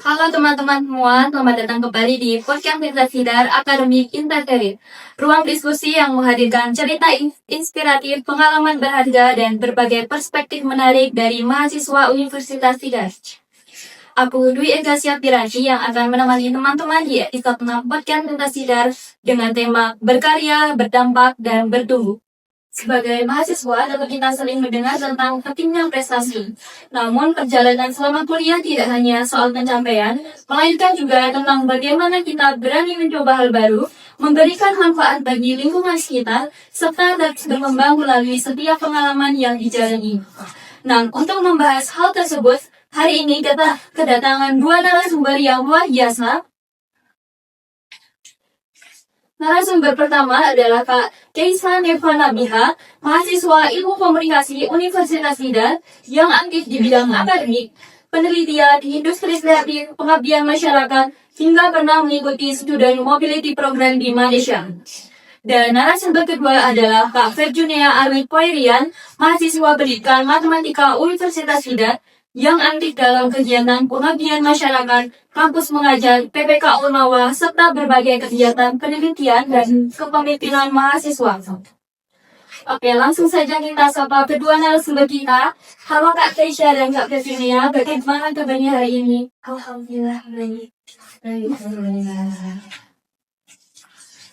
Halo teman-teman semua, selamat datang kembali di podcast Mirza Sidar Akademik Interkarir. Ruang diskusi yang menghadirkan cerita inspiratif, pengalaman berharga, dan berbagai perspektif menarik dari mahasiswa Universitas Sidar. Aku Dwi Ega Syafirati yang akan menemani teman-teman di episode 6 podcast Mirza Sidar dengan tema berkarya, berdampak, dan bertumbuh. Sebagai mahasiswa, tentu kita sering mendengar tentang pentingnya prestasi. Namun, perjalanan selama kuliah tidak hanya soal pencapaian, melainkan juga tentang bagaimana kita berani mencoba hal baru, memberikan manfaat bagi lingkungan sekitar, serta terus berkembang melalui setiap pengalaman yang dijalani. Nah, untuk membahas hal tersebut, hari ini kita kedatangan dua narasumber yang luar biasa. Narasumber pertama adalah Kak Keisa Neva Nabiha, mahasiswa Ilmu Komunikasi Universitas Sidar yang aktif di bidang akademik, penelitian, industri kreatif, pengabdian masyarakat, hingga pernah mengikuti Student Mobility Program di Malaysia. Dan narasumber kedua adalah Kak Virginia Arwin Poirian, mahasiswa pendidikan matematika Universitas Sidar yang aktif dalam kegiatan pengabdian masyarakat, kampus mengajar, PPK Unawa, serta berbagai kegiatan penelitian dan kepemimpinan mahasiswa. Oke, langsung saja kita sapa kedua narasumber kita. Halo Kak Keisha dan Kak Virginia, bagaimana kabarnya hari ini? Alhamdulillah baik.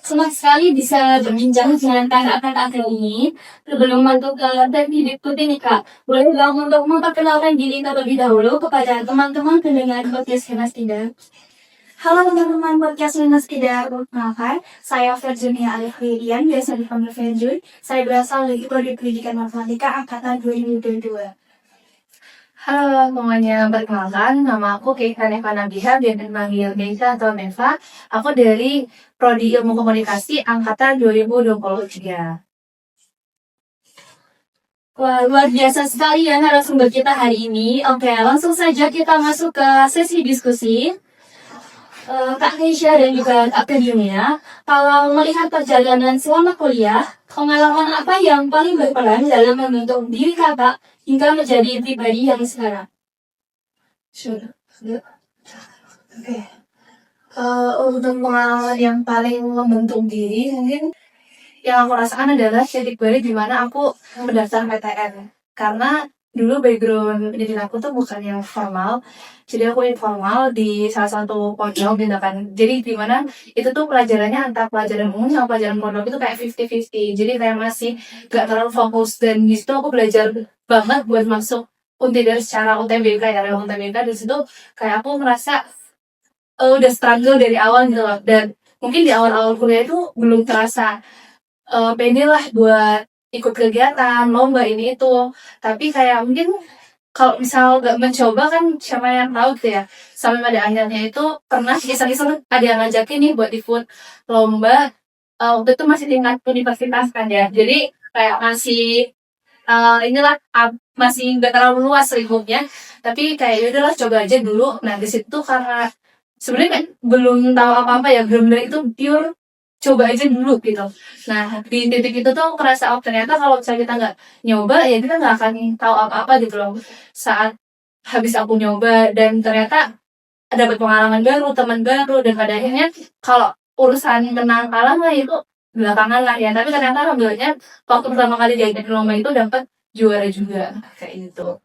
Senang sekali bisa berbincang dengan kakak-kakak ini. Sebelum masuk ke topik berikut ini Kak, boleh dong untuk memperkenalkan diri terlebih dahulu kepada teman-teman pendengar podcast Hemas Tidak. Halo teman-teman podcast Linus Tidak, perkenalkan, saya Virginia Alifridian, biasa dipanggil Virjun. Saya berasal dari Prodi Pendidikan Matematika Angkatan 2022. Halo semuanya, perkenalkan nama aku Keisa Neva Nabiha, biasa dipanggil Keisa atau Neva. Aku dari Prodi Ilmu Komunikasi Angkatan 2023. Wah, luar biasa sekali ya narasumber kita hari ini. Oke, langsung saja kita masuk ke sesi diskusi. Kak Keisha dan juga Kak Virginia, kalau melihat perjalanan selama kuliah, pengalaman apa yang paling berperan dalam membentuk diri kakak hingga menjadi pribadi yang sekarang? Oke. Untuk pengalaman yang paling membentuk diri, mungkin yang aku rasakan adalah titik balik di mana aku mendaftar PTN. Karena dulu background pendidikan aku tuh bukan yang formal, jadi aku informal di salah satu pondok tindakan. Jadi di mana itu tuh pelajarannya antara pelajaran umum sama pelajaran pondok itu kayak 50-50. Jadi kayak masih gak terlalu fokus, dan di situ aku belajar banget buat masuk Untidar secara UTBK ya, lewat UTBK. Di situ kayak aku merasa udah struggle dari awal gitu loh. Dan mungkin di awal-awal kuliah itu belum terasa pede lah buat ikut kegiatan, lomba ini itu. Tapi kayak mungkin kalau misal gak mencoba kan siapa yang tahu gitu ya. Sampai pada akhirnya itu pernah iseng-iseng ada yang ngajakin nih buat ikut lomba. Waktu itu masih tingkat universitas kan ya. Jadi kayak masih masih gak terlalu luas lingkupnya. Tapi kayak yaudahlah coba aja dulu. Nah di situ karena sebenarnya kan belum tahu apa-apa ya, benar-benar itu pure coba aja dulu gitu. Nah di titik itu tuh kerasa ternyata kalau misalnya kita nggak nyoba ya kita nggak akan tahu apa-apa gitu loh. Saat habis aku nyoba dan ternyata dapat pengalaman baru, teman baru, dan pada akhirnya kalau urusan menang kalah mah itu belakangan lah ya. Tapi ternyata alhamdulillahnya waktu pertama kali diajakin lomba itu dapat juara juga kayak gitu.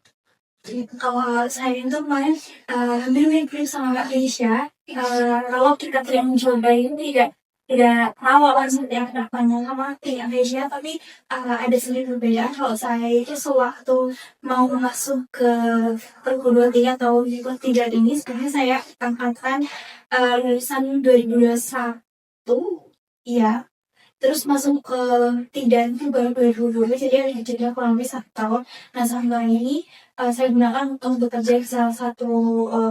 Kalau saya itu kemarin hampir mirip sama Kak Keisha. Kalau kita tidak mencoba itu tidak tahu langsung yang kedepannya sama Kak Keisha, tapi ada sedikit perbedaan. Kalau saya itu sewaktu mau masuk ke perguruan tinggi atau ikut tidak ini, sebenarnya saya angkatan lulusan 2021, iya. Terus masuk ke tidak itu baru 2022, jadi ada jeda kurang lebih 1 tahun. Nah sampai ini saya gunakan untuk bekerja di salah satu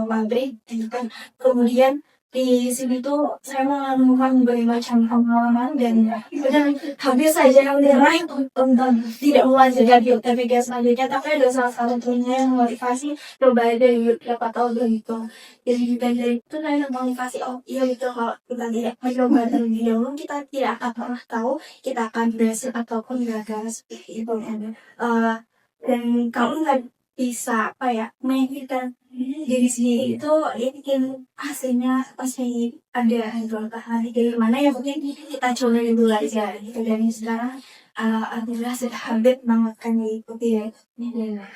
pabrik gitu kan. Kemudian di sini tuh saya menemukan berbagai macam pengalaman dan benar hampir saja menyerah untuk tidak melanjutkan di UTBK selanjutnya, tapi ada salah satu temennya yang motivasi coba aja berapa tahun begitu. Jadi dari itu saya memotivasi, oh iya gitu, kalau kita tidak mencoba terlebih dahulu kita tidak akan pernah tahu kita akan berhasil ataupun gagal seperti itu. Dan kamu nggak bisa apa ya menginginkan Dari sini itu ya bikin hasilnya pasti ada beberapa hari dari mana ya mungkin kita coba dulu aja gitu dari sekarang alhamdulillah sudah habis banget kan diikuti ya.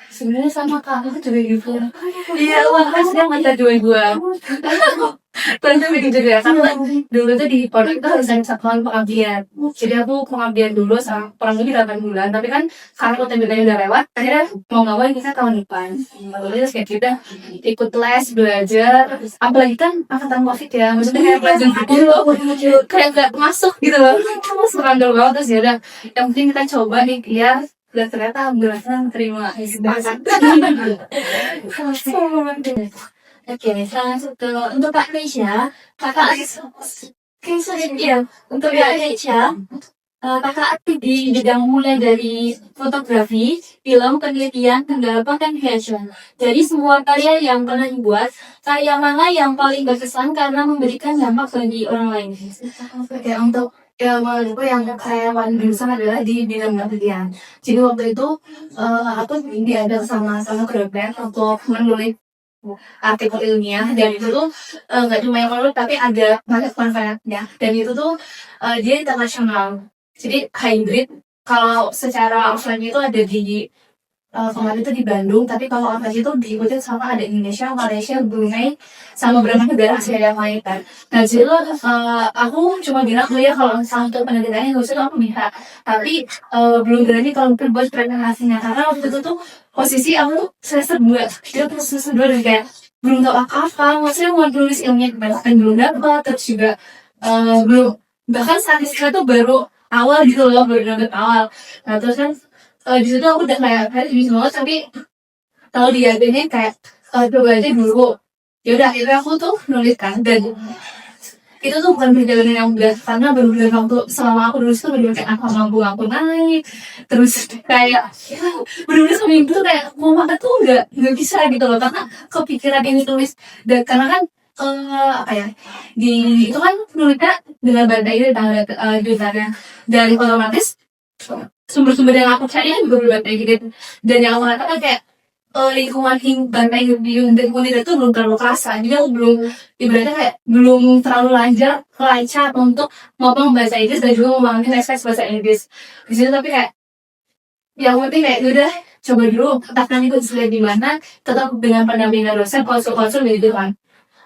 Sebenarnya sama Kak, aku juga gitu. Iya, makanya sedang minta dua. Tentu begitu juga, karena dulu tuh di pondok itu harus ada satuan pengabdian. Jadi aku pengabdian dulu sama kurang lebih 8 bulan, tapi kan karena UTBK udah lewat, akhirnya mau nggak mau kita tahun depan. Lalu terus kayak kita ikut les, belajar, apalagi kan angkatan COVID ya, maksudnya kayak belajar dulu, kayak nggak masuk gitu loh. Terus serandol banget, terus ya udah, yang penting kita coba nih, ya. Dan ternyata alhamdulillah terima. Oke, langsung ke untuk Kak Risha, kakak ya untuk Kak Risha, kakak aktif di bidang mulai dari fotografi, film, penelitian, hingga content creation. Jadi semua karya yang pernah dibuat, karya mana yang paling berkesan karena memberikan dampak bagi orang lain? Oke, untuk menurutku yang saya paling berkesan adalah di bidang penelitian. Jadi waktu itu aku diajak sama grup band untuk menulis artikel ilmiah, dan itu tuh nggak cuma yang menulis tapi ada banyak manfaatnya, dan itu tuh dia internasional. Jadi hybrid, kalau secara offline itu ada di kemarin itu di Bandung, tapi kalau online itu diikutin sama ada Indonesia, Malaysia, Brunei, sama beberapa negara Asia yang lain kan. Nah jadi aku cuma bilang ya kalau misalnya untuk penelitiannya nggak usah, aku bisa, tapi belum berani kalau mungkin buat presentasinya, karena waktu itu tuh posisi aku semester 2, dia tuh semester 2 dan kayak belum tahu apa-apa, maksudnya mau tulis ilmiah kebanyakan belum dapat, terus juga belum, bahkan statistika tuh baru awal gitu loh, baru dapet awal. Nah terus kan di situ aku udah kayak bisa banget, tapi tahu dia ini kayak coba aja dulu. Ya udah akhirnya aku tuh nulis kan, dan itu tuh bukan perjalanan yang mudah, karena benar-benar waktu selama aku nulis tuh benar-benar kayak apa mampu aku naik, terus kayak benar-benar seminggu tuh kayak mau makan tuh nggak bisa gitu loh, karena kepikiran ini tulis, dan karena kan apa ya, di itu kan nulisnya dengan bahasa Inggris, jurusannya, dari otomatis sumber-sumber yang aku cari kan juga berbahasa Inggris, dan yang aku katakan kayak lingkungan bahasa Inggris di lingkungan itu belum terlalu kerasa, jadi aku belum, ibaratnya kayak belum terlalu lancar untuk ngomong bahasa Inggris dan juga memahami teks bahasa Inggris di situ. Tapi kayak yang penting kayak udah coba dulu, katakan itu sudah di mana, tetap dengan pendampingan dosen, konsul gitu kan.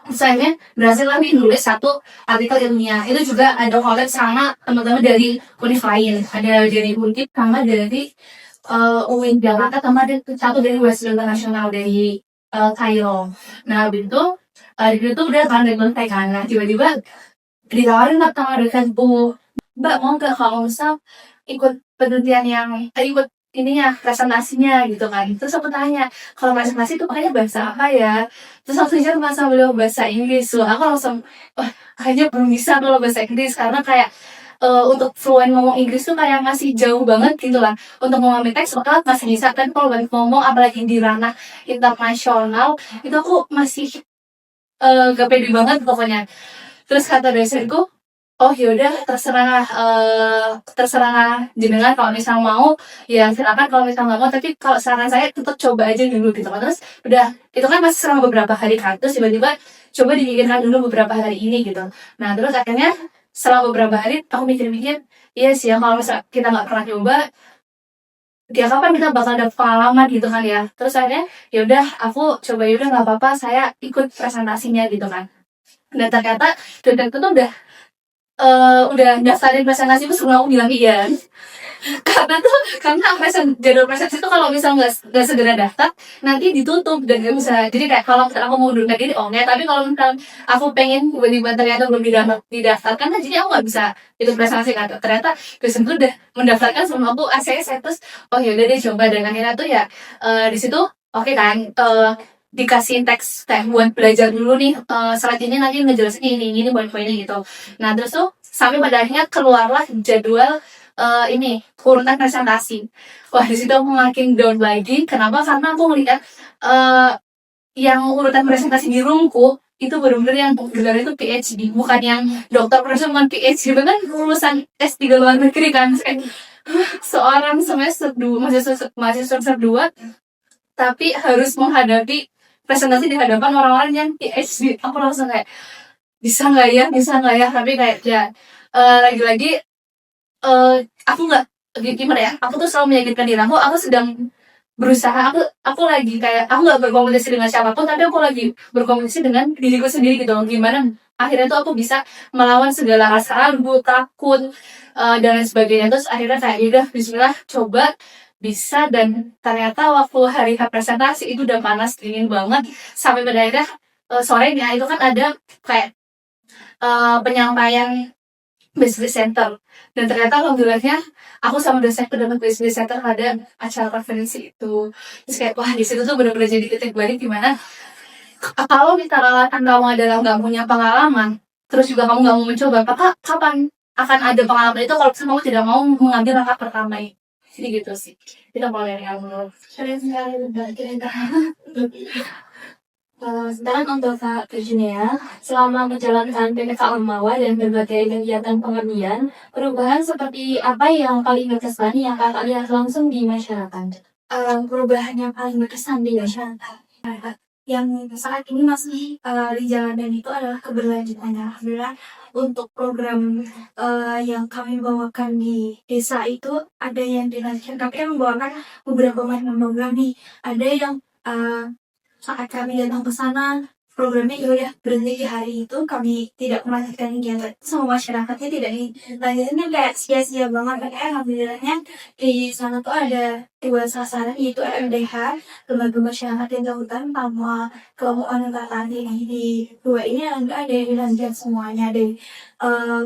Misalnya berhasil lagi nulis satu artikel ilmiah, itu juga ada collab sama teman-teman dari univ lain, ada dari Undip sama dari UIN Jakarta, sama ada satu dari West International dari Kairo. Nah itu itu udah kan selesai kan, nah tiba-tiba ditawarin lah sama dosen bu, Mbak mau nggak kalau misal ikut penelitian yang ikut ininya presentasinya gitu kan. Terus aku tanya, kalau presentasi itu pakainya bahasa apa ya? Terus aku jawab masa beliau bahasa Inggris loh. Aku langsung wah kayaknya belum bisa kalau bahasa Inggris, karena kayak untuk fluent ngomong Inggris tuh kayak masih jauh banget gitu lah. Untuk ngomong teks bakal masih bisa, kan kalau balik ngomong apalagi di ranah internasional itu aku masih gak pede banget pokoknya. Terus kata dosenku, oh yaudah terserah jenengan, kalau misal mau ya silakan, kalau misal nggak mau, tapi kalau saran saya tetap coba aja dulu gitu kan. Terus udah itu kan masih selama beberapa hari kan, terus tiba-tiba coba dipikirkan dulu beberapa hari ini gitu. Nah terus akhirnya setelah beberapa hari aku mikir-mikir, iya sih ya kalau misal kita nggak pernah coba, ya kapan kita bakal ada pengalaman gitu kan ya. Terus akhirnya yaudah aku coba, yaudah nggak apa-apa saya ikut presentasinya gitu kan. Dan ternyata dosen itu tuh udah daftarin presentasi itu sebelum aku bilang iya. karena jadwal presentasi itu kalau misal nggak segera daftar nanti ditutup dan nggak bisa. Jadi kayak kalau misal aku mau mengundurkan diri oke, tapi kalau misal aku pengen tiba-tiba ternyata belum didaftarkan, nah jadi aku nggak bisa itu presentasi kan. Ternyata dosen tuh udah mendaftarkan sebelum aku ACC, terus oh yaudah deh coba, dan akhirnya tuh ya di situ oke kan, dikasih teks buat belajar dulu nih, slide ini nanti ngejelasin ini buat poinnya gitu. Nah terus tuh sampai pada akhirnya keluarlah jadwal ini urutan presentasi. Wah di situ aku makin down lagi. Kenapa? Karena aku ngeliat yang urutan presentasi di roomku itu benar-benar yang gelar itu PhD, bukan yang dokter profesor, bukan PhD, bahkan lulusan S3 luar negeri kan. Seorang semester 2 mahasiswa semester 2 tapi harus menghadapi presentasi di hadapan orang-orang yang PhD. Aku langsung kayak bisa nggak ya, tapi kayak ya lagi-lagi aku nggak gimana ya, aku tuh selalu meyakinkan diri aku sedang berusaha, aku lagi kayak aku nggak berkomunikasi dengan siapapun, tapi aku lagi berkomunikasi dengan diriku sendiri gitu loh. Gimana akhirnya tuh aku bisa melawan segala rasa ragu, takut, dan lain sebagainya. Terus akhirnya kayak ya udah Bismillah coba bisa, dan ternyata waktu hari H presentasi itu udah panas dingin banget sampai pada akhirnya sorenya itu kan ada kayak penyampaian business center, dan ternyata alhamdulillahnya aku sama dosenku dapat business center pada acara konferensi itu. Terus kayak wah di situ tuh bener-bener jadi titik balik dimana kalau misalnya kamu adalah nggak punya pengalaman, terus juga kamu nggak mau mencoba, maka kapan akan ada pengalaman itu kalau kamu tidak mau mengambil langkah pertama ini. Jadi gitu sih, kita mulai dari awal. Keren sekali Mbak Greta. Sedangkan untuk Kak Virginia, selama menjalankan PPK Ormawa dan berbagai kegiatan pengabdian, perubahan seperti apa yang paling berkesan yang Kakak lihat langsung di masyarakat? Perubahan yang paling berkesan di masyarakat yang saat ini masih dijalankan itu adalah keberlanjutannya. Alhamdulillah untuk program yang kami bawakan di desa itu ada yang dilanjutkan. Kami kan membawakan beberapa macam program nih. Ada yang saat kami datang ke sana, programnya ya udah berhenti di hari itu, kami tidak melanjutkan kegiatan sama masyarakatnya, tidak dilanjutkan, kayak sia-sia banget. Kayak alhamdulillahnya di sana tuh ada 2 sasaran, yaitu LMDH, lembaga masyarakat yang terhutan, sama kelompok wanita tani. Di 2 ini ada yang dilanjutkan semuanya, ada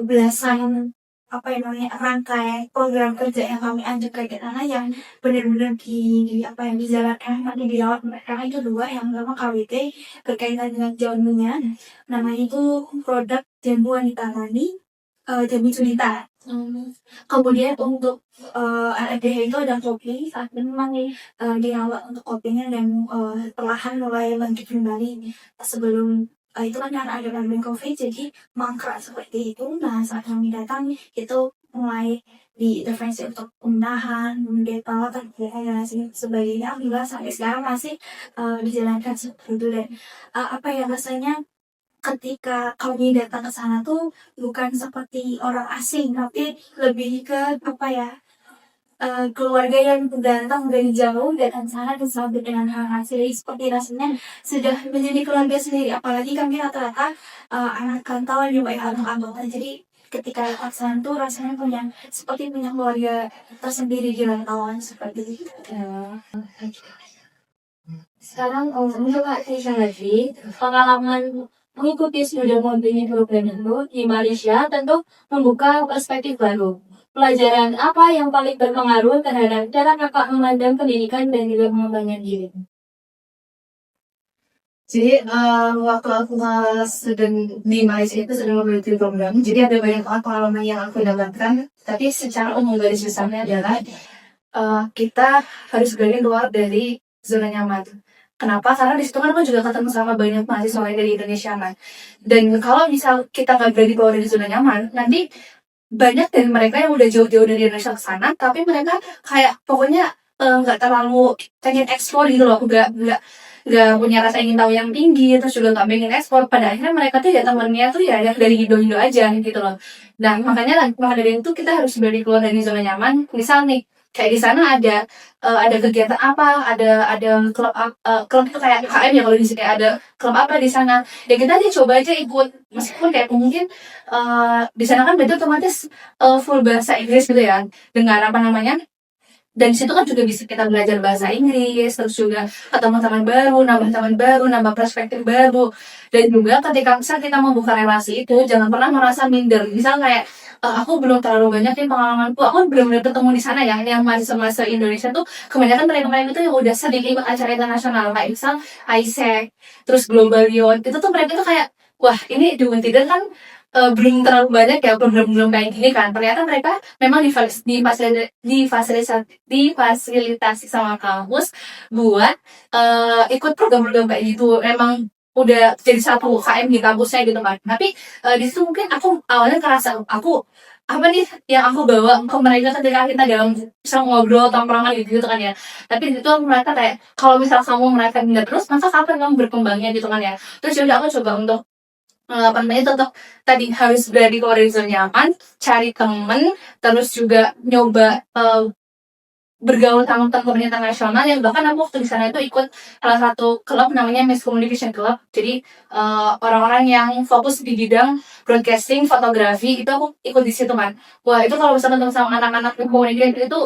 belasan rangkai program kerja yang kami ajukan ke sana yang benar-benar dijalankan, nanti dirawat mereka. Itu 2, yang pertama KWT berkaitan dengan jamunya, namanya itu produk jamu wanita tani, jamu Junita. Kemudian untuk LDH itu ada kopi, saat ini memang dirawat untuk kopinya, dan perlahan mulai lanjut kembali sebelum itu kan karena ada pandemi COVID, jadi mangkrak seperti itu. Nah saat kami datang itu mulai diintervensi untuk undahan, kemudian perawatan dan sebagainya. Alhamdulillah sampai sekarang masih dijalankan seperti itu. Dan rasanya ketika kami datang ke sana tuh bukan seperti orang asing, tapi lebih ke keluarga yang datang dari jauh, datang sana disambut dengan hasil. Seperti rasanya sudah menjadi keluarga sendiri. Apalagi kami rata-rata anak kantor juga anak anggota. Jadi ketika datang sana tuh rasanya seperti punya keluarga tersendiri di rantauan seperti itu. Sekarang untuk Kak Tisha lagi, pengalaman mengikuti studi montini program itu di Malaysia tentu membuka perspektif baru. Pelajaran apa yang paling berpengaruh terhadap cara Kakak memandang pendidikan dan juga mengembangkan diri? Jadi waktu aku sedang di Malaysia itu sedang mengikuti program, jadi ada banyak pengalaman yang aku dapatkan. Tapi secara umum garis besarnya adalah kita harus berani keluar dari zona nyaman. Kenapa? Karena di situ kan aku juga ketemu sama banyak mahasiswa lain dari Indonesia, kan. Dan kalau misal kita nggak berani keluar dari zona nyaman, nanti banyak dari mereka yang udah jauh-jauh dari Indonesia ke sana, tapi mereka kayak pokoknya nggak terlalu pengen eksplor gitu loh, nggak punya rasa ingin tahu yang tinggi, terus juga nggak pengen ekspor. Pada akhirnya mereka tuh ya temennya tuh ya dari Indo aja gitu loh. Nah makanya maka dari itu kita harus berani keluar dari zona nyaman. Misal nih kayak di sana ada kegiatan apa, ada klub itu kayak KM ya, kalau di sini ada klub apa di sana, ya kita aja coba aja ikut, meskipun kayak mungkin di sana kan berarti otomatis full bahasa Inggris gitu ya, dengan dan di situ kan juga bisa kita belajar bahasa Inggris, terus juga ketemu teman baru, nambah perspektif baru. Dan juga ketika misal kita membuka relasi itu, jangan pernah merasa minder. Misal kayak aku belum terlalu banyak nih pengalamanku, aku belum ketemu di sana ya, yang mahasiswa Indonesia tuh kebanyakan mereka itu yang udah sering ikut acara internasional, kayak misal ISEC, terus Global Youth, itu tuh mereka tuh kayak, wah ini di Untidan kan belum terlalu banyak ya program-program kayak gini kan. Ternyata mereka memang difasilitasi sama kampus buat ikut program-program kayak gitu. Memang udah jadi satu KM di kampusnya gitu kan. Tapi di situ mungkin aku awalnya kerasa aku apa nih yang aku bawa ke mereka ketika kita dalam misal ngobrol tongkrongan gitu kan ya. Tapi itu mereka kayak kalau misal kamu mereka nggak terus maka kapan kamu berkembangnya gitu kan ya. Terus yaudah aku coba untuk apa namanya itu tuh tadi harus berada di keluar dari zona nyaman, cari temen, terus juga nyoba bergaul sama teman-teman internasional yang bahkan aku waktu di sana itu ikut salah satu klub namanya Mass Communication Club. Jadi orang-orang yang fokus di bidang broadcasting, fotografi itu aku ikut di situ kan. Wah itu kalau misalnya ketemu sama anak-anak komunikasi itu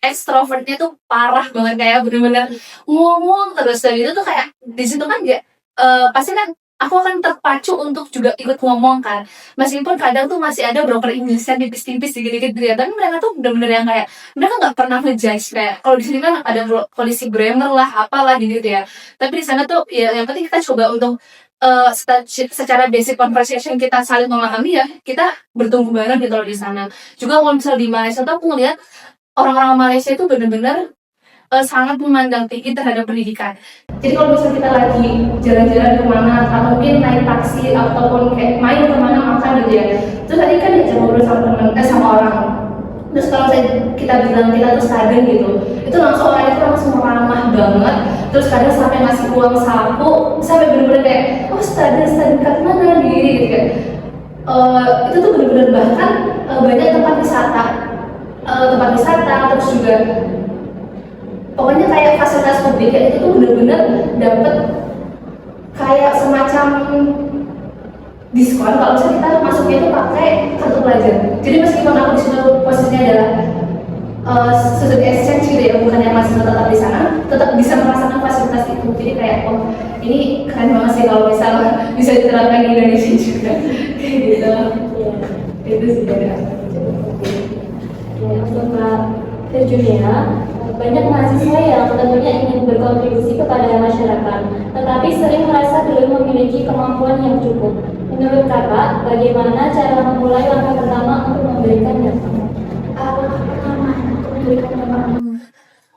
extrovertnya tuh parah banget kayak bener-bener ngomong terus dan itu tuh kayak di situ kan ya pasti kan aku akan terpacu untuk juga ikut ngomong kan meskipun kadang tuh masih ada broker Inggrisnya tipis-tipis dikit-dikit gitu ya tapi mereka tuh bener-bener yang kayak mereka nggak pernah ngejudge kayak kalau di sini kan ada polisi grammar lah apalah gitu ya tapi di sana tuh ya yang penting kita coba untuk secara basic conversation kita saling memahami ya kita bertumbuh bareng gitu loh di sana juga kalau misalnya di Malaysia tuh aku ngeliat orang-orang Malaysia itu benar-benar sangat memandang tinggi terhadap pendidikan. Jadi kalau misalnya kita lagi jalan-jalan kemana atau mungkin naik taksi ataupun kayak main kemana makan gitu ya, terus tadi kan diajak ngobrol sama teman sama orang. Terus kalau kita bilang kita tuh student gitu, itu langsung orang itu langsung ramah banget. Terus kadang sampai ngasih uang saku, sampai bener-bener kayak student kat mana diri gitu kan. Itu tuh bener-bener bahkan banyak tempat wisata terus juga pokoknya kayak fasilitas publik itu tuh bener-bener dapet kayak semacam diskon kalau misalnya kita masuknya itu pakai kartu pelajar. Jadi meskipun aku di situ posisinya adalah student exchange gitu ya, bukan yang masih tetap di sana, tetap bisa merasakan fasilitas itu. Jadi kayak ini keren banget sih kalau misalnya bisa diterapkan di Indonesia juga kayak gitu. Itu sih dari aku. Ya, untuk Mbak Virginia, banyak mahasiswa yang tentunya ingin berkontribusi kepada masyarakat, tetapi sering merasa belum memiliki kemampuan yang cukup. Menurut Kakak, bagaimana cara memulai langkah pertama untuk memberikan dampak?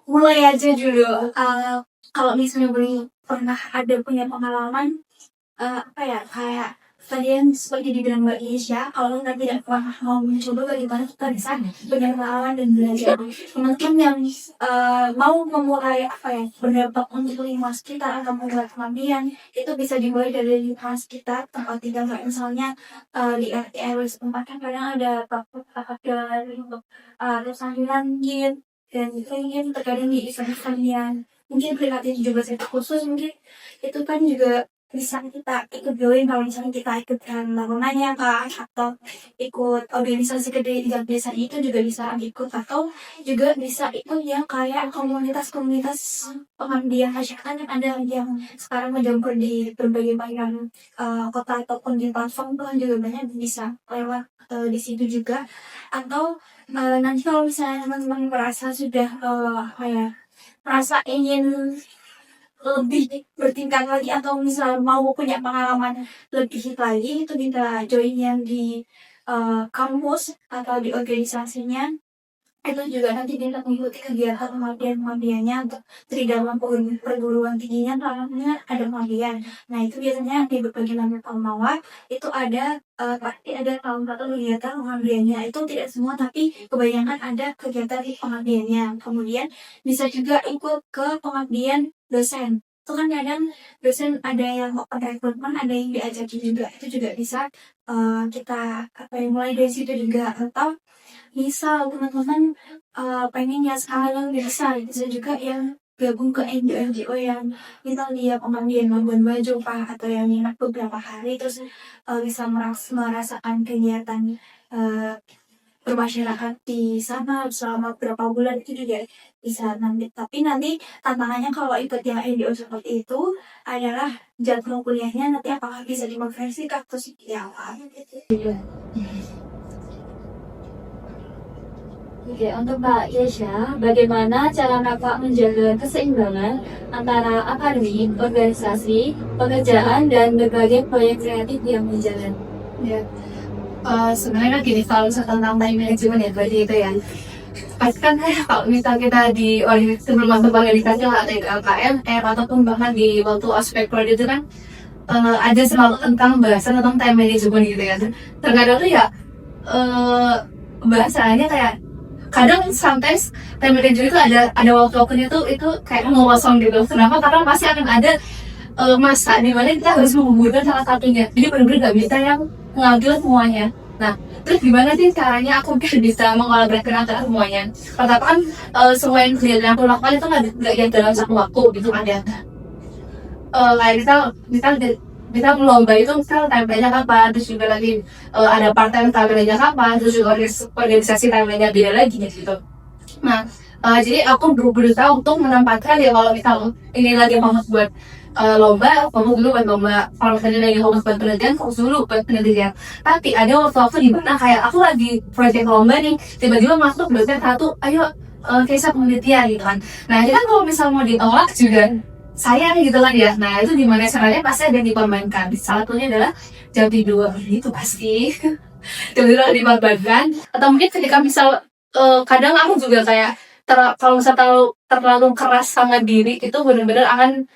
Mulai aja dulu. Kalau misalnya belum pernah ada punya pengalaman kayak kalian seperti dibilang Mbak Isya, kalau nggak tidak pernah mau mencoba bagaimana kita bisa punya pengalaman dan belajar. Teman-teman yang mau memulai berdampak untuk lingkungan sekitar atau membuat pengabdian itu bisa dimulai dari lingkungan sekitar tempat tinggal. Misalnya di RT RW setempat kan kadang ada kakak dari untuk sambilan gitu dan ingin terkadang di event-event mungkin prihatin juga saya khusus mungkin itu kan juga bisa kita ikut join kalau misalnya kita ikut bangunannya kan atau ikut organisasi gede di desa itu juga bisa ikut atau juga bisa ikut yang kayak komunitas-komunitas pengabdian masyarakat yang ada yang sekarang menjamur di berbagai macam kota ataupun di platform kan juga banyak bisa lewat di situ juga atau nanti kalau misalnya teman-teman merasa sudah merasa ingin lebih bertingkat lagi atau misalnya mau punya pengalaman lebih lagi itu bisa join yang di kampus atau di organisasinya itu juga nanti dia mengikuti kegiatan pengabdiannya untuk di dalam perguruan tingginya namanya ada pengabdian. Nah itu biasanya di berbagai macam tahun itu ada pasti ada tahun satu kegiatan pengabdiannya itu tidak semua tapi kebanyakan ada kegiatan di pengabdiannya. Kemudian bisa juga ikut ke pengabdian dosen. Itu kan kadang dosen ada yang rekrutmen, ada yang diajakin juga. Itu juga bisa kita mulai dari situ juga atau misal teman-teman pengen ya sekarang bisa juga yang gabung ke NGO yang misal dia pengabdian Labuan Bajo Pak atau yang nginep beberapa hari terus bisa merasakan kegiatan bermasyarakat di sana selama beberapa bulan itu juga bisa nanti. Tapi nanti tantangannya kalau ikut yang NGO seperti itu adalah jadwal kuliahnya nanti apakah bisa dikonversikan atau seperti apa gitu. Oke, untuk Mbak Yesha, bagaimana cara Kakak menjaga keseimbangan antara akademik, organisasi, pekerjaan, dan berbagai proyek kreatif yang berjalan? Ya, sebenarnya gini kalau misalnya tentang time management ya berarti itu ya. Pasti kan kalau misal kita di sebelum masuk organisasi lah atau di LKM, ataupun bahkan di waktu aspek project itu kan ada selalu tentang bahasan tentang time management gitu ya. Terkadang tuh ya eh bahasanya kayak kadang sometimes time management itu ada waktu-waktunya tuh itu kayak ngosong gitu. Kenapa? Karena pasti akan ada masa di mana kita harus menggugurkan salah satunya. Jadi benar-benar gak bisa yang ngambil semuanya. Nah, terus gimana sih caranya aku biar bisa mengolaborasikan antara semuanya? Pertama kan semua yang kegiatan aku lakukan itu nggak yang dalam satu waktu gitu kan ya. Kayak misal lomba itu misal timelinenya kapan, terus juga lagi ada part time timelinenya kapan, terus juga organisasi timelinenya beda lagi gitu. Nah, jadi aku berusaha untuk menempatkan ya kalau misal ini lagi fokus buat lomba, fokus dulu buat lomba. Kalau misalnya lagi fokus buat penelitian, fokus dulu buat penelitian. Tapi ada waktu-waktu di mana kayak aku lagi project lomba nih, tiba-tiba masuk dosen satu, ayo kisah penelitian gitu kan. Nah, itu kan kalau misal mau ditolak juga sayang gitu kan ya. Nah, itu gimana caranya pasti ada yang dipermainkan. Salah satunya adalah jam tidur gitu pasti. Tiba-tiba dikorbankan, atau mungkin ketika misal kadang aku juga kayak kalau misalnya terlalu keras sama diri itu benar-benar akan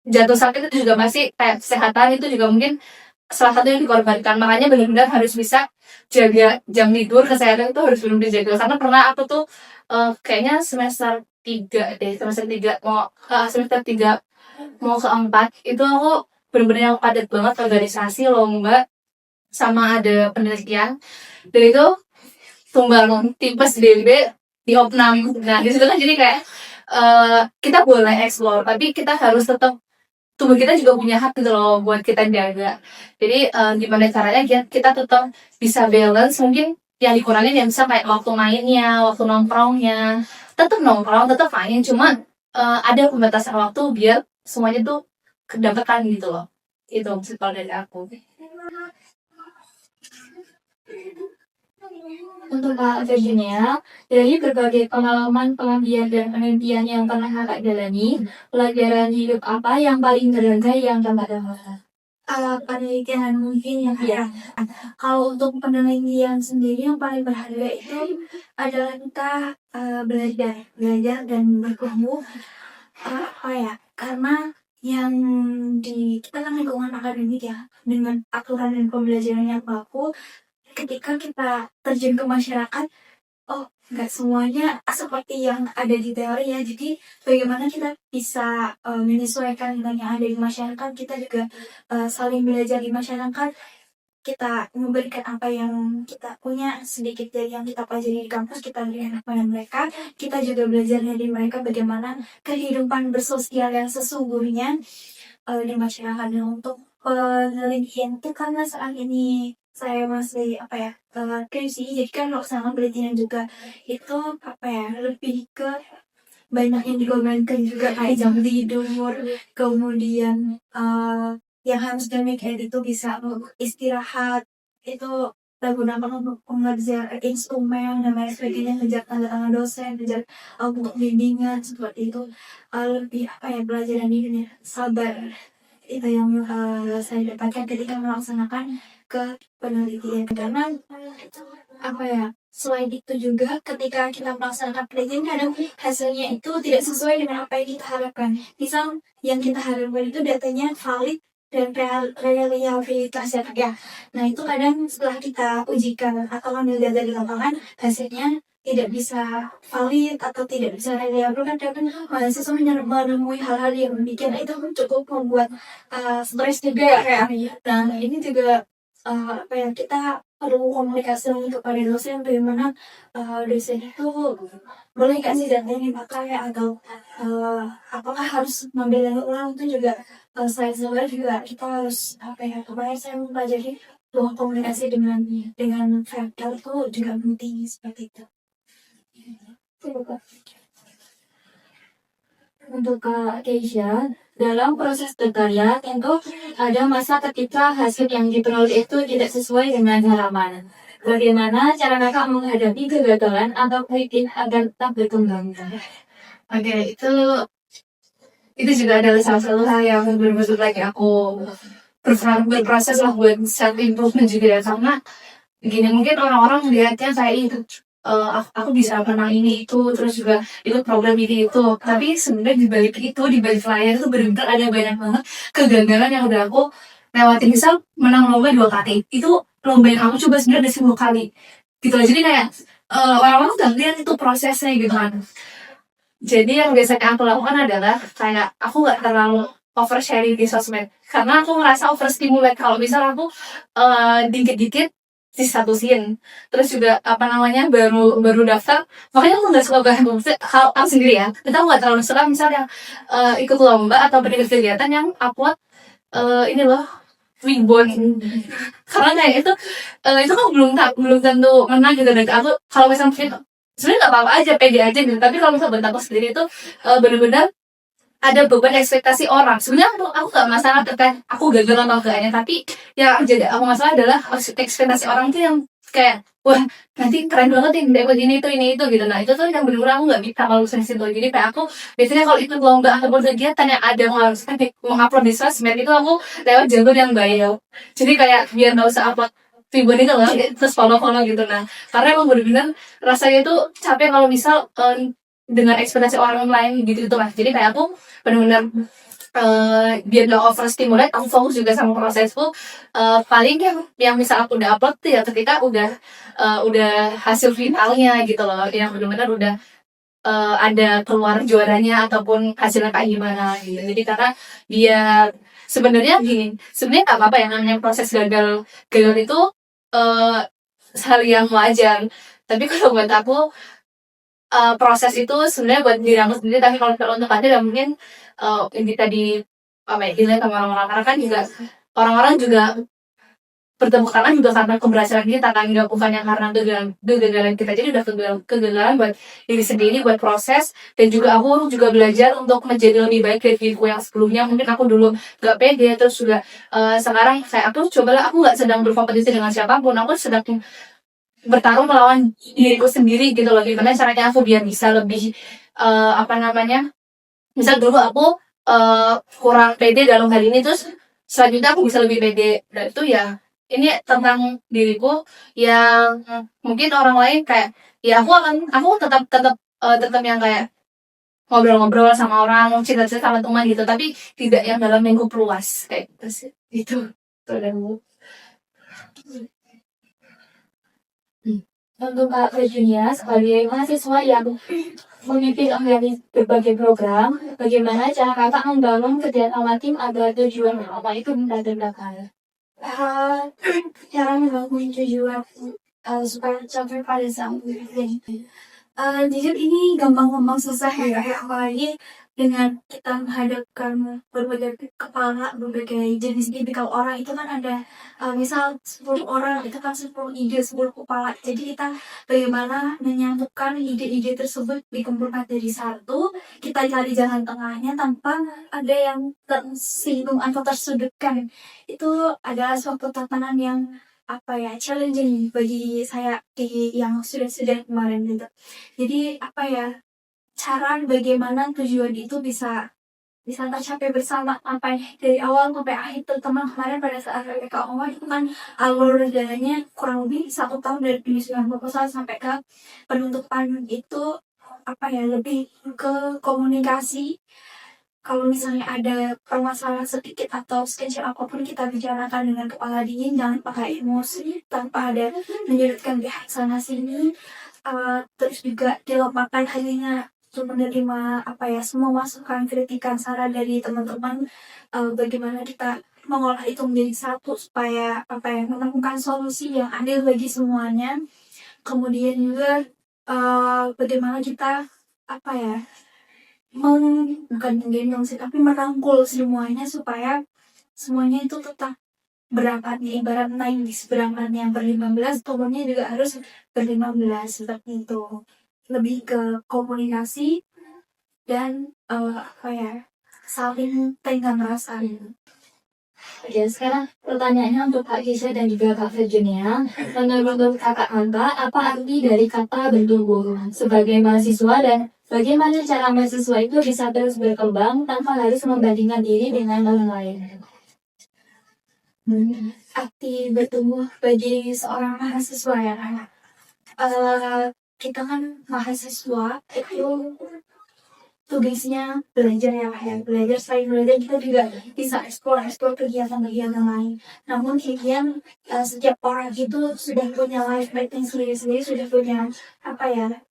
jatuh sakit. Itu juga masih kayak kesehatan itu juga mungkin salah satu yang dikorbankan. Makanya benar-benar harus bisa jaga jam tidur, kesehatan itu harus benar dijaga. Karena pernah aku tuh kayaknya semester 3 deh, semester 3 mau ke 4 itu aku benar-benar yang padat banget, organisasi, lomba, sama ada penelitian. Dan itu tumbang tipes DB di opnam. Nah di situ kan jadi kayak kita boleh explore, tapi kita harus tetap tubuh kita juga punya hak gitu loh buat kita jaga. Jadi gimana caranya kita tetap bisa balance. Mungkin yang dikurangin yang bisa kayak waktu mainnya, waktu nongkrongnya, tetap nongkrong, tetap main, cuma ada pembatasan waktu biar semuanya tuh kedapatan gitu loh. Itu maksud kalau dari aku. Untuk Kak Virginia, dari berbagai pengalaman pengabdian dan penelitian yang pernah Kakak jalani, pelajaran hidup apa yang paling berharga yang Kakak dapat? Penelitian mungkin ya. Kalau untuk penelitian sendiri yang paling berharga itu adalah kita belajar dan bertumbuh. Karena yang kita kan lingkungan akademik ya, dengan aturan dan pembelajaran yang baku. Ketika kita terjun ke masyarakat, nggak semuanya seperti yang ada di teori ya. Jadi bagaimana kita bisa menyesuaikan dengan yang ada di masyarakat, kita juga saling belajar di masyarakat. Kita memberikan apa yang kita punya, sedikit dari yang kita pelajari di kampus, kita berikan kepada mereka. Kita juga belajar dari mereka bagaimana kehidupan bersosial yang sesungguhnya di masyarakat. Dan untuk penelitian itu karena saat ini saya masih skripsi, jadi kan melaksanakan penelitian juga itu lebih ke banyak yang dikorbankan juga, kayak jam tidur, kemudian yang harus demikian itu bisa istirahat, itu kita gunakan untuk pengerjaan instrumen dan lain sebagainya, ngejar tanda tangan dosen, ngejar buku bimbingan seperti itu. Lebih pelajaran ini sabar itu yang saya dapatkan ketika melaksanakan ke penelitian. Karena selain itu juga ketika kita melaksanakan penelitian, kadang hasilnya itu tidak sesuai dengan apa yang kita harapkan. Misal yang kita harapkan itu datanya valid dan reliabilitas ya. Nah itu kadang setelah kita ujikan atau ambil data di lapangan, hasilnya tidak bisa valid atau tidak bisa reliable, kan kadang mahasiswa menemui hal-hal yang bikin itu cukup membuat stres juga ya. Nah ini juga kita perlu komunikasi kepada dosen, bagaimana dosen itu boleh nggak sih data ini dipakai atau apakah harus membela ulang. Itu juga saya sebenarnya juga kita harus kemarin saya mempelajari bahwa komunikasi dengan fakultas itu juga penting seperti itu. Untuk Kak Keisha, dalam proses berkarya tentu ada masa ketika hasil yang diperoleh itu tidak sesuai dengan harapan. Bagaimana cara Kakak menghadapi kegagalan atau kritik agar tetap berkembang? Oke, itu juga adalah salah satu hal yang benar-benar lagi aku berproses lah buat self improvement juga ya. Karena gini, mungkin orang-orang melihatnya kayak itu aku bisa menang ini itu, terus juga itu problem ini itu, tapi sebenarnya di balik layar itu benar-benar ada banyak banget kegagalan yang udah aku lewatin. Misal menang lomba 2 kali itu lomba yang aku coba sebenarnya ada 10 kali gitu loh. Jadi kayak orang-orang tuh gak lihat itu prosesnya gitu kan. Jadi yang biasanya aku lakukan adalah kayak aku gak terlalu oversharing di sosmed karena aku ngerasa overstimulate kalau misal aku dikit-dikit disatusin. Terus juga apa namanya baru baru daftar, makanya aku nggak suka banget maksudnya hal aku sendiri ya. Kita nggak terlalu suka misalnya ikut lomba atau ikut kegiatan yang upload ini loh Wimbon karena kayak itu kan belum tentu menang gitu dan aku kalau misalnya sebenarnya nggak apa-apa aja pede aja gitu tapi kalau misalnya buat aku sendiri itu benar-benar ada beban ekspektasi orang sebenarnya aku gak masalah terkait aku gagal atau enggaknya tapi yang jadi aku masalah adalah ekspektasi orang itu yang kayak wah nanti keren banget nih dapat ini itu gitu nah itu tuh yang benar-benar aku nggak bisa kalau misalnya situ jadi kayak aku biasanya kalau itu lomba ataupun kegiatan yang ada mengharuskan mengupload di sosmed itu aku lewat jalur yang baik jadi kayak biar nggak usah upload Fiber itu loh, terus follow gitu nah karena emang benar-benar rasanya tuh capek kalau misal dengan ekspektasi orang lain gitu lah jadi kayak aku benar-benar biar gak overstimulate aku fokus juga sama prosesku paling yang misal aku udah upload tuh ya ketika udah hasil finalnya gitu loh yang benar-benar udah ada keluar juaranya ataupun hasilnya kayak gimana gitu jadi karena biar sebenarnya gini sebenarnya nggak apa-apa yang namanya proses gagal itu hal yang wajar tapi kalau buat aku proses itu sebenarnya buat diri aku sendiri tapi kalau untuk ada ya mungkin ini tadi apa ya dilihat sama orang-orang karena kan juga orang-orang juga bertepuk tangan juga karena keberhasilan kita kan nggak bukannya karena kegagalan kita jadi udah kegagalan buat diri sendiri buat proses dan juga aku juga belajar untuk menjadi lebih baik dari diriku yang sebelumnya mungkin aku dulu nggak pede terus juga sekarang saya aku cobalah aku nggak sedang berkompetisi dengan siapapun aku sedang bertarung melawan diriku sendiri gitu loh gimana caranya aku biar bisa lebih apa namanya misal dulu aku kurang pede dalam hal ini terus selanjutnya aku bisa lebih pede dan itu ya ini tentang diriku yang mungkin orang lain kayak ya aku tetap yang kayak ngobrol-ngobrol sama orang cerita-cerita sama teman gitu tapi tidak yang dalam lingkup luas kayak gitu sih itu dan Untuk Kak Virginia, sebagai mahasiswa yang memimpin berbagai program, bagaimana cara kakak membangun kerjasama tim agar tujuan bersama itu bisa tercapai? Cara membangun tujuan supaya tercapai pada saat ini. Jujur ini gampang-gampang susah ya, apalagi dengan kita menghadapkan berbagai kepala, berbagai jenis tipikal orang itu kan ada misal 10 orang itu kan 10 ide, 10 kepala. Jadi kita bagaimana menyatukan ide-ide tersebut dikumpulkan dari satu, kita cari jalan tengahnya tanpa ada yang tersinggung atau tersudutkan. Itu adalah suatu tatanan yang apa ya challenging bagi saya di yang sudah kemarin gitu. Jadi apa ya cara bagaimana tujuan itu bisa tercapai bersama sampai dari awal sampai akhir terutama kemarin pada saat PKO itu kan alur jalannya kurang lebih 1 tahun dari penyusunan proposal sampai ke penutupan itu apa ya lebih ke komunikasi kalau misalnya ada permasalahan sedikit atau sekecil apapun kita bicarakan dengan kepala dingin jangan pakai emosi tanpa ada menyudutkan pihak sana sini terus juga dilupakan hanya menerima apa ya semua masukan kritikan saran dari teman-teman bagaimana kita mengolah itu menjadi satu supaya apa ya menemukan solusi yang adil bagi semuanya kemudian juga bagaimana kita apa ya bukan menggendong sih tapi merangkul semuanya supaya semuanya itu tetap berangkatnya ibarat naik di berangkat yang ber-15 turunnya juga harus ber-15 seperti itu lebih ke komunikasi dan apa ya saling tenggang rasa. Ya, sekarang pertanyaannya untuk Kak Kisha dan juga Kak Virginia. Menurut kakak Anta, apa arti dari kata bertumbuh sebagai mahasiswa dan bagaimana cara mahasiswa itu bisa terus berkembang tanpa harus membandingkan diri dengan orang lain? Arti bertumbuh bagi seorang mahasiswa ya kan kita kan mahasiswa itu tugasnya belajar ya Kak ya. Belajar, selain belajar kita juga bisa explore kegiatan-kegiatan lain. Namun kemudian setiap orang itu sudah punya life path sendiri-sendiri, sudah punya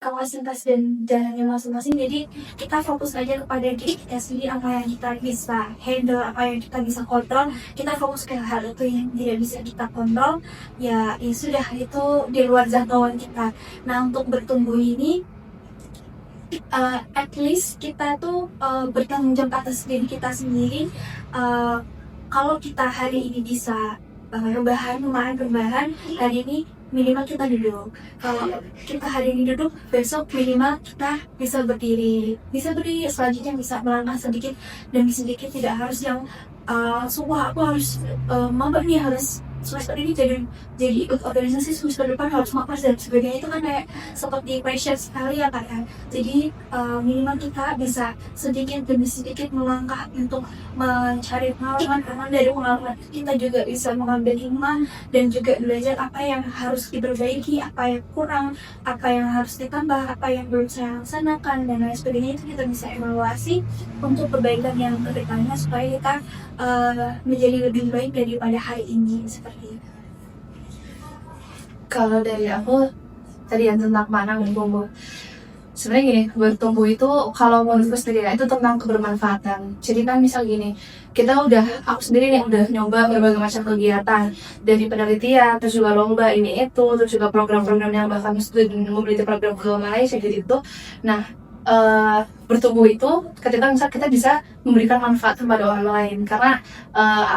kapasitas dan jalannya masing-masing. Jadi kita fokus aja kepada diri kita sendiri, apa yang kita bisa handle, apa yang kita bisa kontrol. Kita fokus ke hal itu yang tidak bisa kita kontrol, ya sudah, itu di luar jangkauan kita. Nah, untuk bertumbuh ini at least kita tuh bertanggung jawab atas diri kita sendiri. Kalau kita hari ini bisa rebahan, hari ini minimal kita duduk. Kalau kita hari ini duduk, besok minimal kita bisa berdiri, selanjutnya bisa melangkah sedikit demi sedikit, tidak harus yang semua aku harus mabak nih, harus semester ini jadi ikut organisasi, semester depan harus mapas dan sebagainya. Itu kan kayak seperti pressure sekali ya Kak ya. Jadi minimal kita bisa sedikit demi sedikit melangkah untuk mencari pengalaman, karena dari pengalaman kita juga bisa mengambil hikmah dan juga belajar apa yang harus diperbaiki, apa yang kurang, apa yang harus ditambah, apa yang belum saya laksanakan dan lain sebagainya. Itu kita bisa evaluasi untuk perbaikan yang kedepannya supaya kita menjadi lebih baik daripada hari ini, seperti itu. Kalau dari aku tadi yang tentang mana bertumbuh, sebenarnya gini, bertumbuh itu kalau menurutku sendiri itu tentang kebermanfaatan. Jadi kan misal gini, aku sendiri nih udah nyoba berbagai macam kegiatan, dari penelitian, terus juga lomba ini itu, terus juga program-program yang bahkan studi mobility program ke Malaysia gitu. Nah, bertumbuh itu ketika misal kita bisa memberikan manfaat kepada orang lain. Karena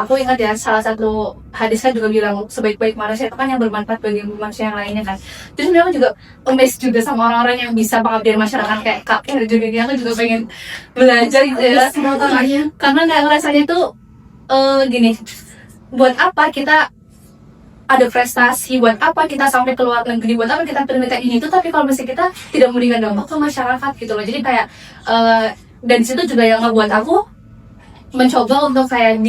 aku ingat ya, salah satu hadis kan juga bilang sebaik-baik manusia itu kan yang bermanfaat bagi manusia yang lainnya kan. Terus aku juga amazed juga sama orang-orang yang bisa mengabdi masyarakat kayak Kak juga. Aku juga pengen belajar gitu ya, karena nggak ngerasanya tuh gini, buat apa kita ada prestasi, buat apa kita sampai ke luar negeri, buat apa kita penelitian ini tuh, tapi kalau misalnya kita tidak memberikan dampak ke masyarakat gitu loh. Jadi kayak dan situ juga yang ngebuat aku mencoba untuk kayak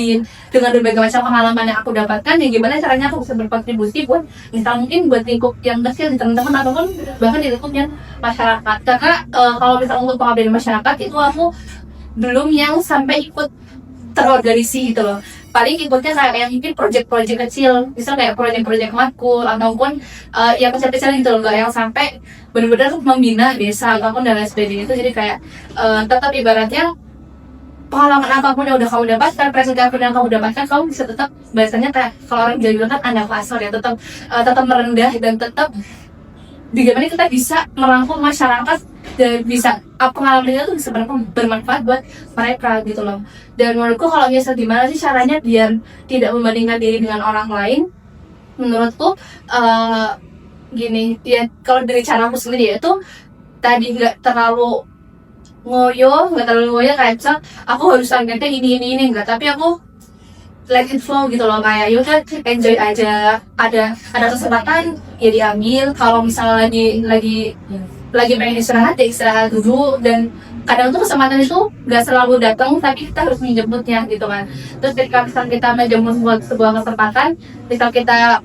dengan berbagai macam pengalaman yang aku dapatkan, ya gimana caranya aku bisa berkontribusi buat misal mungkin buat lingkup yang kecil di teman-teman ataupun bahkan di lingkup yang masyarakat. Karena kalau misal untuk pengabdian masyarakat itu aku belum yang sampai ikut terorganisasi gitu loh. Paling ikutnya kayak yang mungkin project-project kecil, misal kayak project-project makul ataupun yang kecil-kecil gitu loh, nggak yang sampai benar-benar membina desa ataupun dan lain sebagainya. Itu jadi kayak tetap ibaratnya pengalaman apapun yang udah kamu dapatkan, presentasi apapun yang kamu dapatkan, kamu bisa tetap bahasanya kayak kalau orang Jawa bilang kan anda pasar ya, tetap merendah dan tetap bagaimana kita bisa merangkul masyarakat dan bisa pengalamannya tuh bisa bermanfaat buat mereka gitu loh. Dan menurutku kalau misalnya gimana sih caranya biar tidak membandingkan diri dengan orang lain, menurutku gini ya, kalau dari cara aku sendiri itu tadi nggak terlalu ngoyo kayak misal aku harus targetnya ini enggak, tapi aku let it flow gitu loh, kayak yaudah enjoy aja, ada kesempatan ya diambil. Kalau misalnya lagi pengen istirahat ya istirahat dulu, dan kadang tuh kesempatan itu nggak selalu datang tapi kita harus menjemputnya gitu kan. Terus ketika misalnya kita menjemput buat sebuah kesempatan, misal kita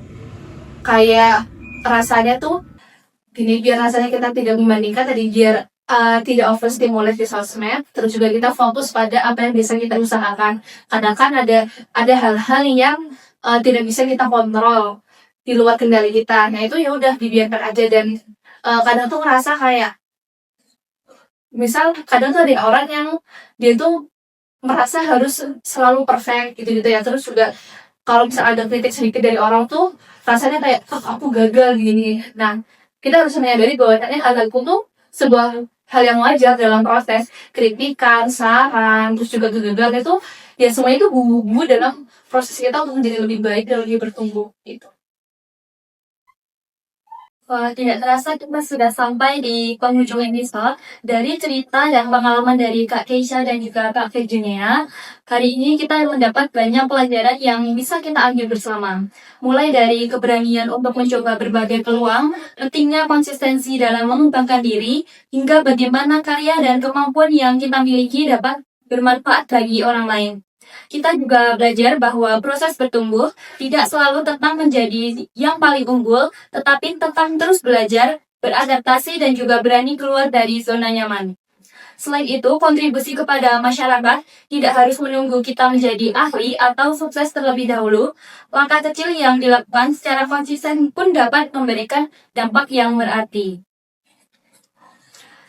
kayak rasanya tuh gini, biar rasanya kita tidak membandingkan tadi, biar tidak overstimulate di sosmed, terus juga kita fokus pada apa yang bisa kita usahakan. Kadang kan ada hal-hal yang tidak bisa kita kontrol di luar kendali kita. Nah itu ya udah dibiarkan aja. Dan kadang tuh ngerasa kayak misal kadang tuh ada orang yang dia tuh merasa harus selalu perfect gitu ya. Terus juga kalau misal ada kritik sedikit dari orang tuh rasanya kayak aku gagal gini. Nah kita harus menyadari bahwa hal itu tuh sebuah hal yang wajar dalam proses kritikan, saran, terus juga kegagalan itu ya semuanya itu bumbu dalam proses kita untuk menjadi lebih baik dan lebih bertumbuh gitu. Wah, tidak terasa kita sudah sampai di penghujung episode dari cerita dan pengalaman dari Kak Keisha dan juga Kak Virginia. Hari ini kita mendapat banyak pelajaran yang bisa kita ambil bersama. Mulai dari keberanian untuk mencoba berbagai peluang, pentingnya konsistensi dalam mengembangkan diri, hingga bagaimana karya dan kemampuan yang kita miliki dapat bermanfaat bagi orang lain. Kita juga belajar bahwa proses bertumbuh tidak selalu tentang menjadi yang paling unggul, tetapi tentang terus belajar, beradaptasi, dan juga berani keluar dari zona nyaman. Selain itu, kontribusi kepada masyarakat tidak harus menunggu kita menjadi ahli atau sukses terlebih dahulu. Langkah kecil yang dilakukan secara konsisten pun dapat memberikan dampak yang berarti.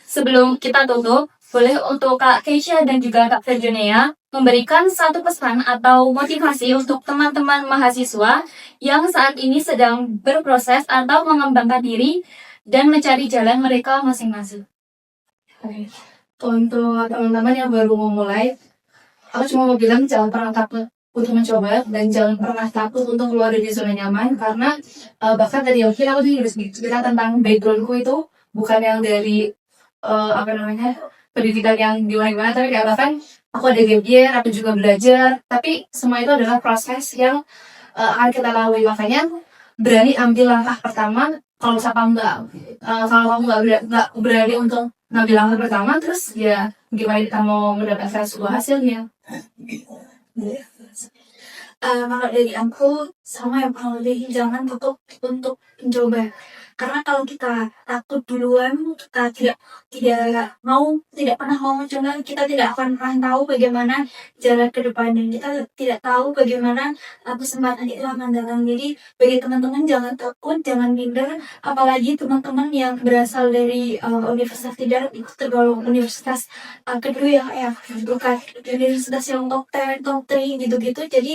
Sebelum kita tutup, boleh untuk Kak Keisha dan juga Kak Virginia memberikan satu pesan atau motivasi untuk teman-teman mahasiswa yang saat ini sedang berproses atau mengembangkan diri dan mencari jalan mereka masing-masing. Oke. Untuk teman-teman yang baru mau mulai, aku cuma mau bilang jangan pernah takut untuk mencoba dan jangan pernah takut untuk keluar dari zona nyaman karena bahkan tadi mungkin aku juga harus cerita tentang backgroundku itu bukan yang dari pendidikan yang gimana-gimana, tapi kayak bahkan aku ada gap year, aku juga belajar, tapi semua itu adalah proses yang akan kita lalui. Makanya berani ambil langkah pertama. Kalau misalkan kalau kamu nggak berani untuk ngambil langkah pertama, terus ya gimana kita mau mendapatkan sebuah hasilnya? Kalau dari aku sama yang paling lebih jangan takut untuk mencoba, karena kalau kita takut duluan, kita tidak pernah mau mencoba, kita tidak akan pernah tahu bagaimana jalan ke depannya, kita tidak tahu bagaimana kesempatan itu akan datang. Jadi bagi teman-teman jangan takut, jangan minder, apalagi teman-teman yang berasal dari universitas tidak itu tergolong universitas kedua ya bukan universitas yang top 10, top 3 gitu-gitu. Jadi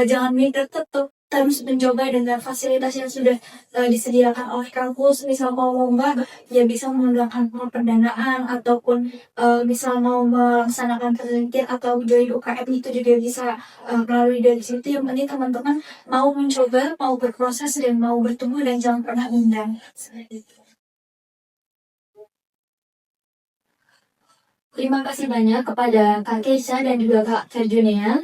jangan minder, tetap terus mencoba dengan fasilitas yang sudah disediakan oleh kampus. Misal mau lomba ya bisa menggunakan pendanaan, ataupun misal mau melaksanakan penelitian atau join UKM itu juga bisa melalui dari situ. Yang penting teman-teman mau mencoba, mau berproses dan mau bertumbuh dan jangan pernah minder. Terima kasih banyak kepada Kak Keisha dan juga Kak Virginia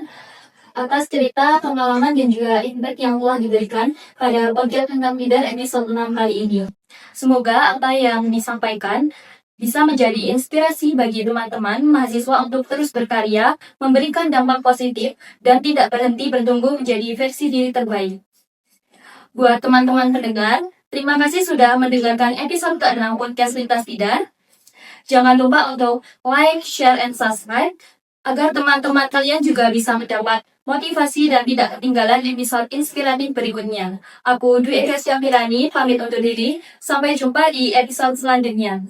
atas cerita, pengalaman, dan juga impact yang telah diberikan pada podcast tentang leader episode 6 kali ini. Semoga apa yang disampaikan bisa menjadi inspirasi bagi teman-teman mahasiswa untuk terus berkarya, memberikan dampak positif, dan tidak berhenti bertumbuh menjadi versi diri terbaik. Buat teman-teman pendengar, terima kasih sudah mendengarkan episode ke-6 podcast Lintas Tidar. Jangan lupa untuk like, share, and subscribe agar teman-teman kalian juga bisa mendapat motivasi dan tidak ketinggalan episode inspiratif berikutnya. Aku Dwi Eresya Pirani, pamit undur diri. Sampai jumpa di episode selanjutnya.